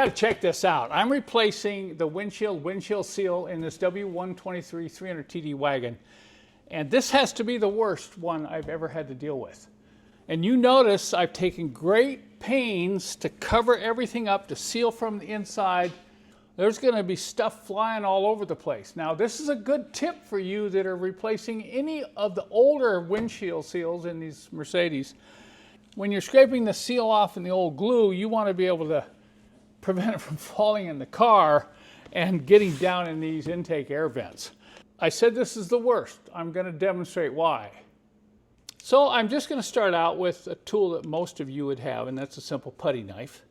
got to check this out. I'm replacing the windshield seal in this W123 300 TD wagon. And this has to be the worst one I've ever had to deal with. And you notice I've taken great pains to cover everything up, to seal from the inside. There's going to be stuff flying all over the place. Now, this is a good tip for you that are replacing any of the older windshield seals in these Mercedes. When you're scraping the seal off in the old glue, you want to be able to prevent it from falling in the car and getting down in these intake air vents. I said this is the worst. I'm going to demonstrate why. So I'm just going to start out with a tool that most of you would have, and that's a simple putty knife.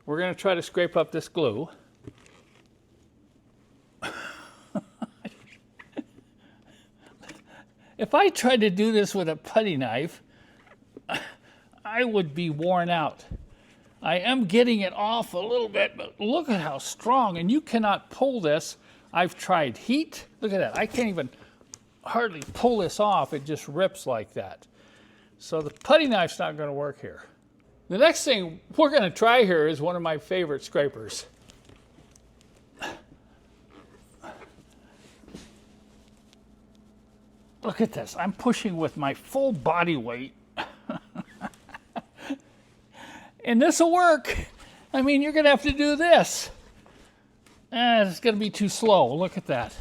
We're going to try to scrape up this glue. If I tried to do this with a putty knife, I would be worn out. I am getting it off a little bit, but look at how strong, and you cannot pull this. I've tried heat. Look at that. I can't even hardly pull this off. It just rips like that. So the putty knife's not going to work here. The next thing we're going to try here is one of my favorite scrapers. Look at this. I'm pushing with my full body weight. And this will work. I mean, you're going to have to do this. It's going to be too slow. Look at that.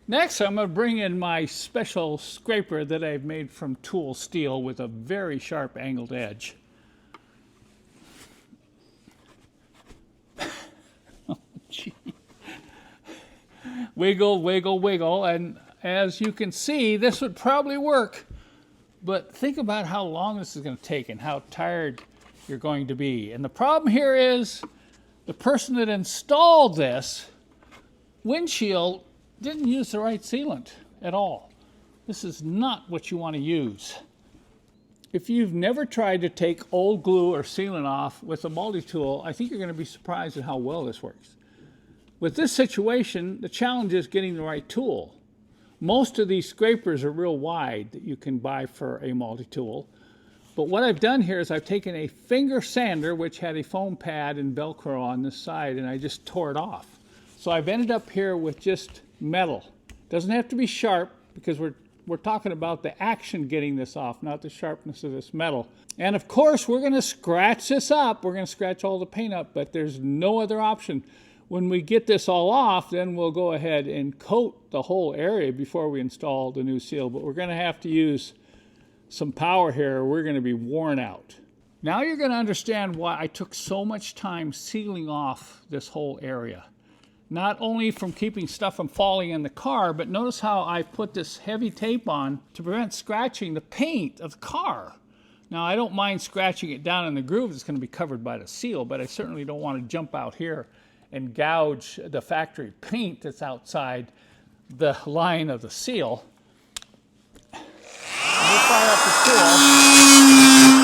Next, I'm going to bring in my special scraper that I've made from tool steel with a very sharp angled edge. Oh, gee. Wiggle, wiggle, wiggle, and as you can see, this would probably work, but think about how long this is going to take and how tired you're going to be. And the problem here is the person that installed this windshield didn't use the right sealant at all. This is not what you want to use. If you've never tried to take old glue or sealant off with a multi-tool, I think you're going to be surprised at how well this works. With this situation, the challenge is getting the right tool. Most of these scrapers are real wide that you can buy for a multi-tool. But what I've done here is I've taken a finger sander, which had a foam pad and Velcro on this side, and I just tore it off. So I've ended up here with just metal. Doesn't have to be sharp because we're talking about the action getting this off, not the sharpness of this metal. And of course, we're going to scratch this up. We're going to scratch all the paint up, but there's no other option. When we get this all off, then we'll go ahead and coat the whole area before we install the new seal. But we're going to have to use some power here. We're going to be worn out. Now you're going to understand why I took so much time sealing off this whole area. Not only from keeping stuff from falling in the car, but notice how I put this heavy tape on to prevent scratching the paint of the car. Now I don't mind scratching it down in the groove. It's going to be covered by the seal, but I certainly don't want to jump out here and gouge the factory paint that's outside the line of the seal. And we fire up the tool.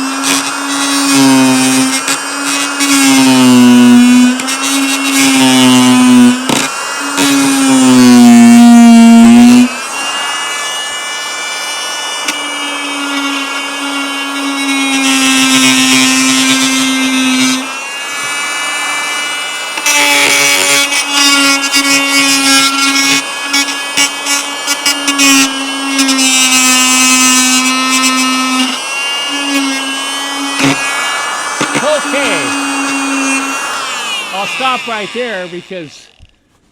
I'll stop right there because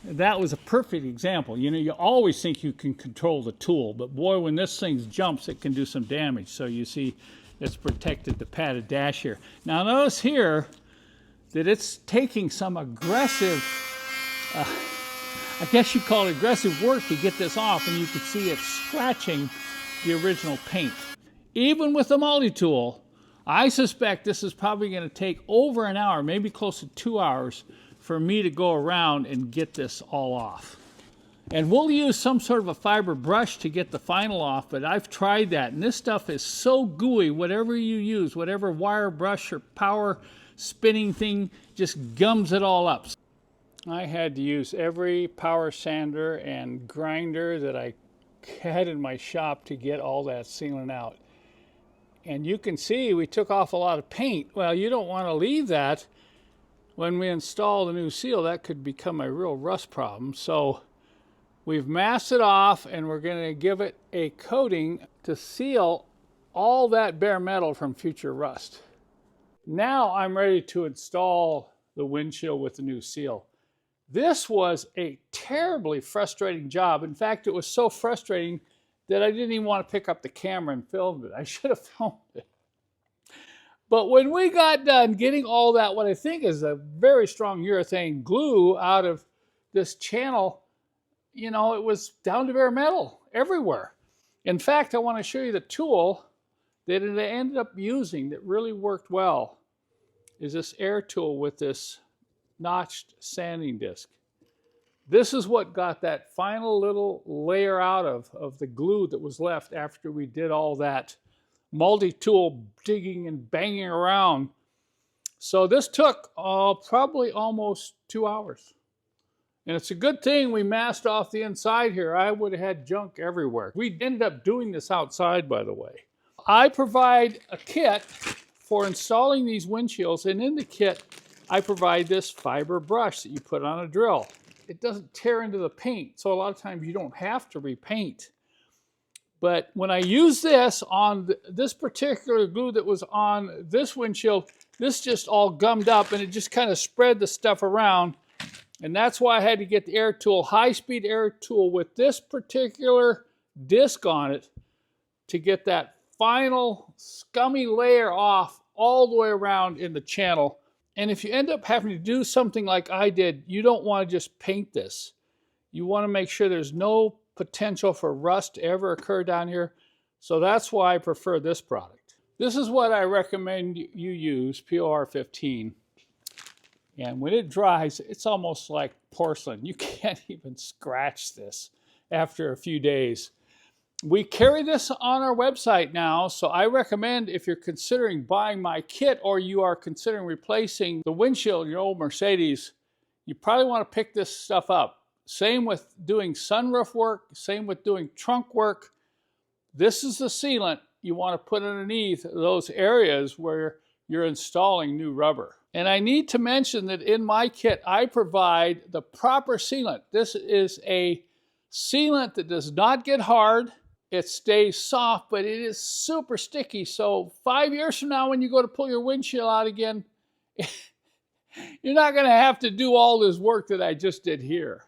that was a perfect example. You know, you always think you can control the tool, but boy, when this thing jumps, it can do some damage. So you see it's protected the padded dash here. Now notice here that it's taking some aggressive, I guess you call it aggressive work to get this off, and you can see it scratching the original paint. Even with the multi-tool, I suspect this is probably going to take over an hour, maybe close to 2 hours, for me to go around and get this all off. And we'll use some sort of a fiber brush to get the final off, but I've tried that, and this stuff is so gooey. Whatever you use, whatever wire brush or power spinning thing, just gums it all up. I had to use every power sander and grinder that I had in my shop to get all that sealant out. And you can see we took off a lot of paint. Well, you don't want to leave that. When we install the new seal, that could become a real rust problem. So we've masked it off, and we're going to give it a coating to seal all that bare metal from future rust. Now I'm ready to install the windshield with the new seal. This was a terribly frustrating job. In fact, it was so frustrating that I didn't even want to pick up the camera and film it. I should have filmed it. But when we got done getting all that, what I think is a very strong urethane glue out of this channel, you know, it was down to bare metal everywhere. In fact, I want to show you the tool that it ended up using that really worked well. Is this air tool with this notched sanding disc. This is what got that final little layer out of the glue that was left after we did all that multi-tool digging and banging around. So this took probably almost 2 hours. And it's a good thing we masked off the inside here. I would have had junk everywhere. We ended up doing this outside, by the way. I provide a kit for installing these windshields, and in the kit, I provide this fiber brush that you put on a drill. It doesn't tear into the paint, so a lot of times you don't have to repaint. But when I use this on this particular glue that was on this windshield, this just all gummed up and it just kind of spread the stuff around. And that's why I had to get the air tool, high-speed air tool with this particular disc on it to get that final scummy layer off all the way around in the channel. And if you end up having to do something like I did, you don't want to just paint this. You want to make sure there's no potential for rust to ever occur down here. So that's why I prefer this product. This is what I recommend you use, POR 15. And when it dries, it's almost like porcelain. You can't even scratch this after a few days. We carry this on our website now, so I recommend if you're considering buying my kit or you are considering replacing the windshield in your old Mercedes, you probably want to pick this stuff up. Same with doing sunroof work, same with doing trunk work. This is the sealant you want to put underneath those areas where you're installing new rubber. And I need to mention that in my kit, I provide the proper sealant. This is a sealant that does not get hard. It stays soft, but it is super sticky. So 5 years from now, when you go to pull your windshield out again, you're not going to have to do all this work that I just did here.